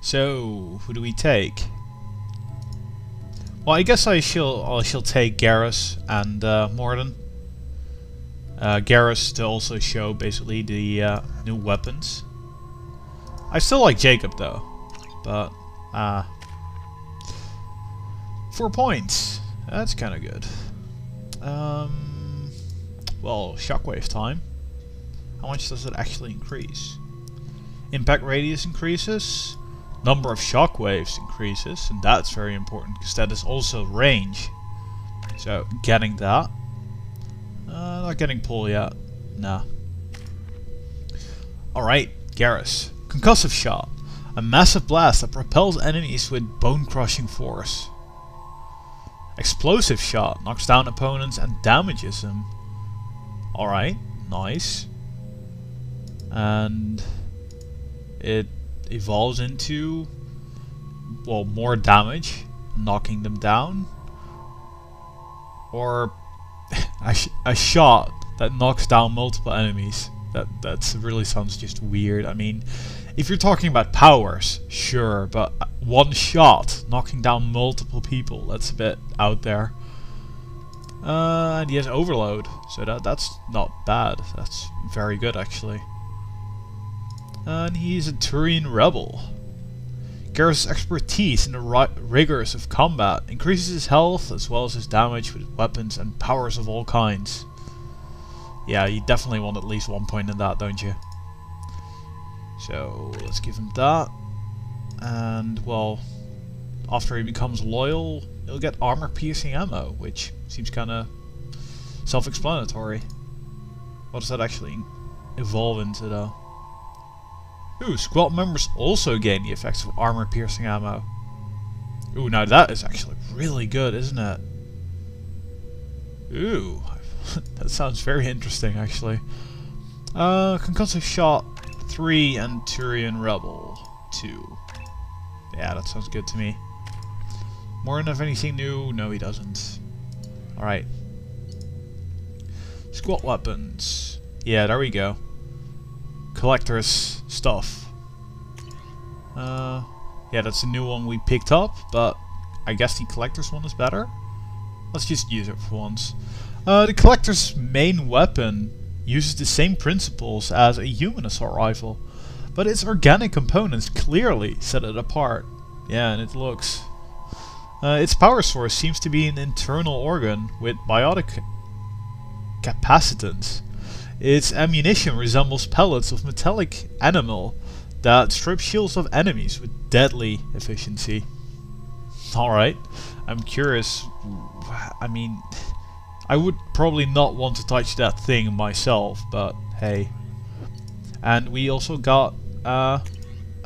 So, who do we take? Well, I guess I shall take Garrus and Morden. Garrus to also show basically the new weapons. I still like Jacob though, but 4 points. That's kind of good. Well, shockwave time. How much does it actually increase? Impact radius increases. Number of shockwaves increases, and that's very important because that is also range. So getting that. Not getting pull yet. Nah. Alright, Garrus. Concussive shot. A massive blast that propels enemies with bone-crushing force. Explosive shot. Knocks down opponents and damages them. Alright, nice. And it evolves into, well, more damage, knocking them down. Or a shot that knocks down multiple enemies. That really sounds just weird. I mean, if you're talking about powers, sure, but one shot knocking down multiple people, that's a bit out there. And he has overload, so that's not bad. That's very good actually. And he's a Turian rebel. Garrus' expertise in the rigors of combat increases his health as well as his damage with weapons and powers of all kinds. Yeah, you definitely want at least 1 point in that, don't you? So let's give him that. And well, after he becomes loyal, he'll get armor-piercing ammo, which seems kind of self-explanatory. What does that actually evolve into though? Ooh, squad members also gain the effects of armor-piercing ammo. Ooh, now that is actually really good, isn't it? Ooh, that sounds very interesting actually. Concussive shot 3 and Turian rebel 2. Yeah, that sounds good to me. Morden have anything new? No, he doesn't. Alright. Squad weapons. Yeah, there we go. Collector's stuff. Yeah, that's a new one we picked up, but I guess the collector's one is better. Let's just use it for once. The collector's main weapon uses the same principles as a human assault rifle, but its organic components clearly set it apart. Yeah, and it looks. Its power source seems to be an internal organ with biotic capacitance. Its ammunition resembles pellets of metallic enamel that strip shields of enemies with deadly efficiency. Alright, I'm curious. I mean, I would probably not want to touch that thing myself, but hey. And we also got a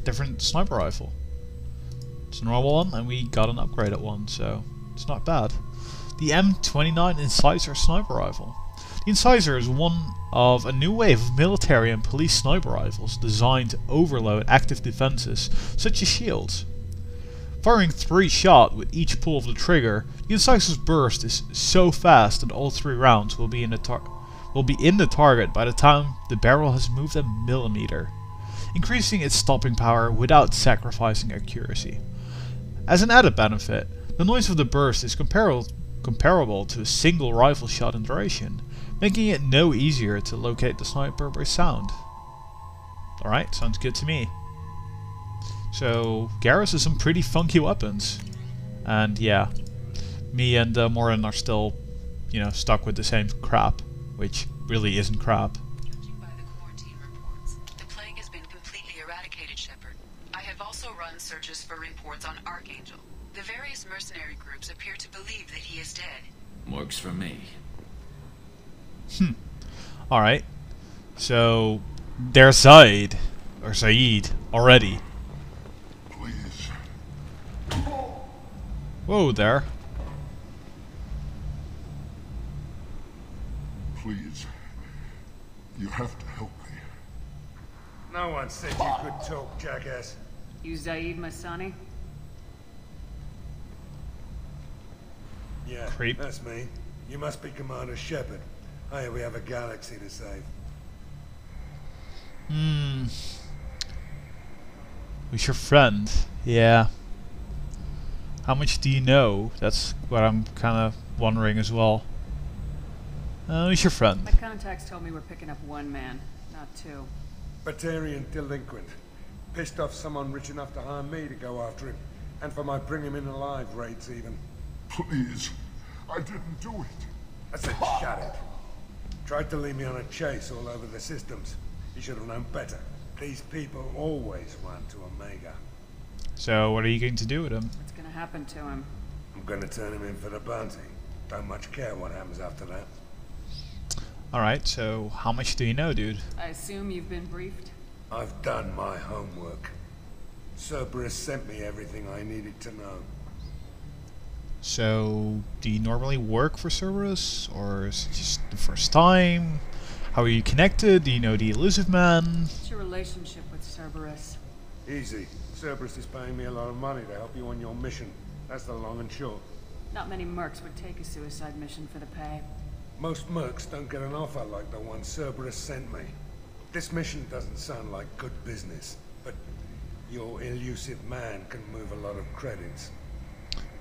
different sniper rifle. It's a normal one, and we got an upgraded one, so it's not bad. The M29 Incisor sniper rifle. The Incisor is one of a new wave of military and police sniper rifles designed to overload active defenses, such as shields. Firing 3 shots with each pull of the trigger, the Incisor's burst is so fast that all 3 rounds will be in the target by the time the barrel has moved a millimeter, increasing its stopping power without sacrificing accuracy. As an added benefit, the noise of the burst is comparable to a single rifle shot in duration, making it no easier to locate the sniper by sound. Alright, sounds good to me. So, Garrus has some pretty funky weapons. And yeah, me and Morden are still, you know, stuck with the same crap, which really isn't crap. Judging by the quarantine reports, the plague has been completely eradicated, Shepard. I have also run searches for reports on Archangel. The various mercenary groups appear to believe that he is dead. Works for me. Alright. So, there's Said already. Please. Whoa there. Please. You have to help me. No one said you could talk, jackass. You Zaid Masani? Yeah, Creep. that's me. You must be Commander Shepard. Hey, we have a galaxy to save. Who's your friend? Yeah. How much do you know? That's what I'm kind of wondering as well. Who's your friend? My contacts told me we're picking up one man, not two. Batarian delinquent. Pissed off someone rich enough to hire me to go after him. And for my bring him in alive raids even. Please. I didn't do it. I said shut it. Tried to lead me on a chase all over the systems. He should have known better. These people always run to Omega. So what are you going to do with him? What's gonna happen to him? I'm gonna turn him in for the bounty. Don't much care what happens after that. Alright, so how much do you know, dude? I assume you've been briefed? I've done my homework. Cerberus sent me everything I needed to know. So, do you normally work for Cerberus? Or is it just the first time? How are you connected? Do you know the Elusive Man? What's your relationship with Cerberus? Easy. Cerberus is paying me a lot of money to help you on your mission. That's the long and short. Not many mercs would take a suicide mission for the pay. Most mercs don't get an offer like the one Cerberus sent me. This mission doesn't sound like good business, but your elusive man can move a lot of credits.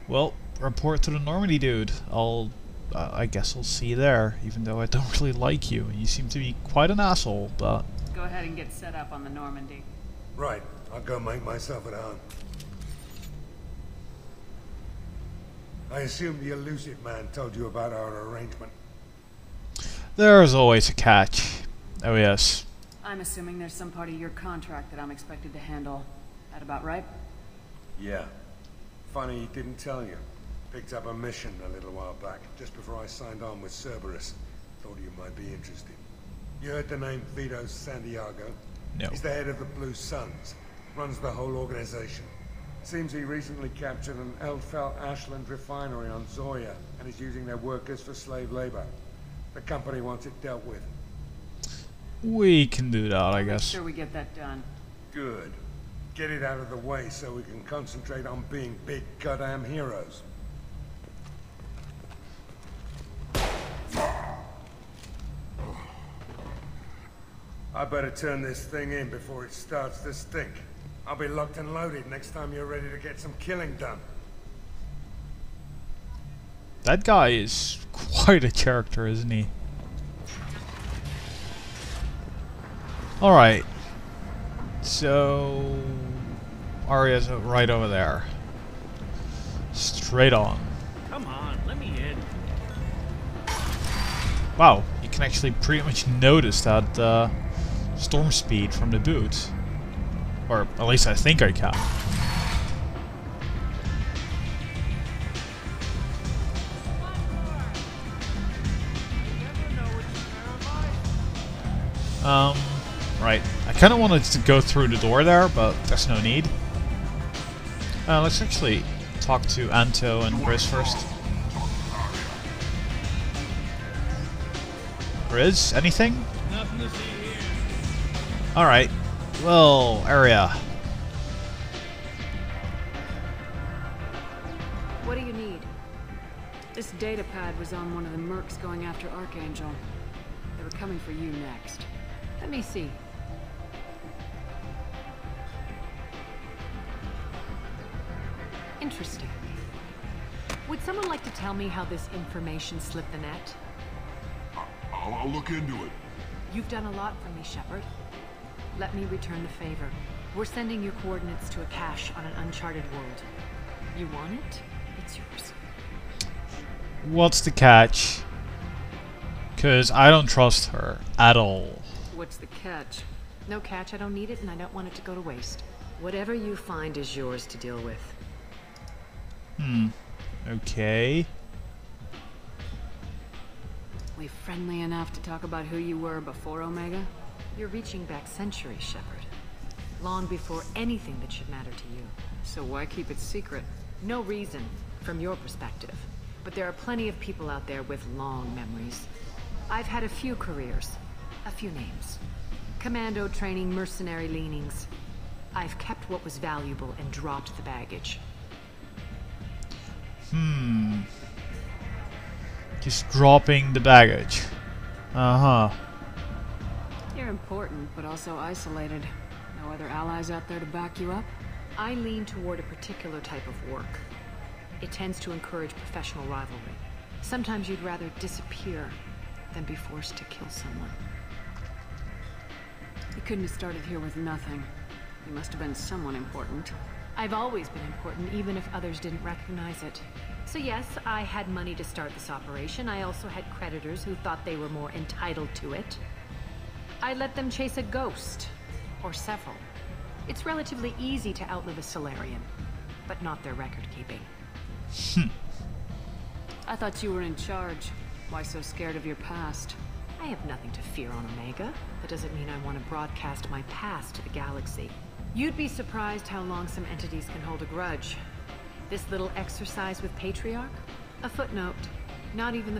Well, report to the Normandy, dude. I guess I'll see you there, even though I don't really like you. You seem to be quite an asshole, but... Go ahead and get set up on the Normandy. Right, I'll go make myself at home. I assume the elusive man told you about our arrangement. There's always a catch. Oh yes. I'm assuming there's some part of your contract that I'm expected to handle. That about right? Yeah. Funny he didn't tell you. Picked up a mission a little while back, just before I signed on with Cerberus. Thought you might be interested. You heard the name Vito Santiago? No. He's the head of the Blue Suns. Runs the whole organization. Seems he recently captured an Eldfell Ashland refinery on Zoya, and is using their workers for slave labor. The company wants it dealt with. We can do that, I Make guess. sure we get that done. Good. Get it out of the way so we can concentrate on being big goddamn heroes. I better turn this thing in before it starts to stink. I'll be locked and loaded next time you're ready to get some killing done. That guy is quite a character, isn't he? Alright. So... Arya's right over there. Straight on. Come on, let me in. Wow, you can actually pretty much notice that storm speed from the boot. Or at least I think I can. Right. I kind of wanted to go through the door there, but there's no need. Let's actually talk to Anto and Grizz first. Grizz, anything? Nothing to see here. Alright. Well, area. What do you need? This data pad was on one of the mercs going after Archangel. They were coming for you next. Let me see. Interesting. Would someone like to tell me how this information slipped the net? I'll look into it. You've done a lot for me, Shepard. Let me return the favor. We're sending your coordinates to a cache on an uncharted world. You want it? It's yours. What's the catch? Because I don't trust her at all. What's the catch? No catch, I don't need it, and I don't want it to go to waste. Whatever you find is yours to deal with. Okay. We friendly enough to talk about who you were before Omega? You're reaching back centuries, Shepard. Long before anything that should matter to you. So why keep it secret? No reason, from your perspective. But there are plenty of people out there with long memories. I've had a few careers. A few names. Commando training, mercenary leanings. I've kept what was valuable and dropped the baggage. Just dropping the baggage. Uh-huh. You're important, but also isolated. No other allies out there to back you up? I lean toward a particular type of work. It tends to encourage professional rivalry. Sometimes you'd rather disappear than be forced to kill someone. You couldn't have started here with nothing. You must have been someone important. I've always been important, even if others didn't recognize it. So yes, I had money to start this operation. I also had creditors who thought they were more entitled to it. I let them chase a ghost, or several. It's relatively easy to outlive a Solarian, but not their record-keeping. I thought you were in charge. Why so scared of your past? I have nothing to fear on Omega. That doesn't mean I want to broadcast my past to the galaxy. You'd be surprised how long some entities can hold a grudge. This little exercise with Patriarch? A footnote. Not even the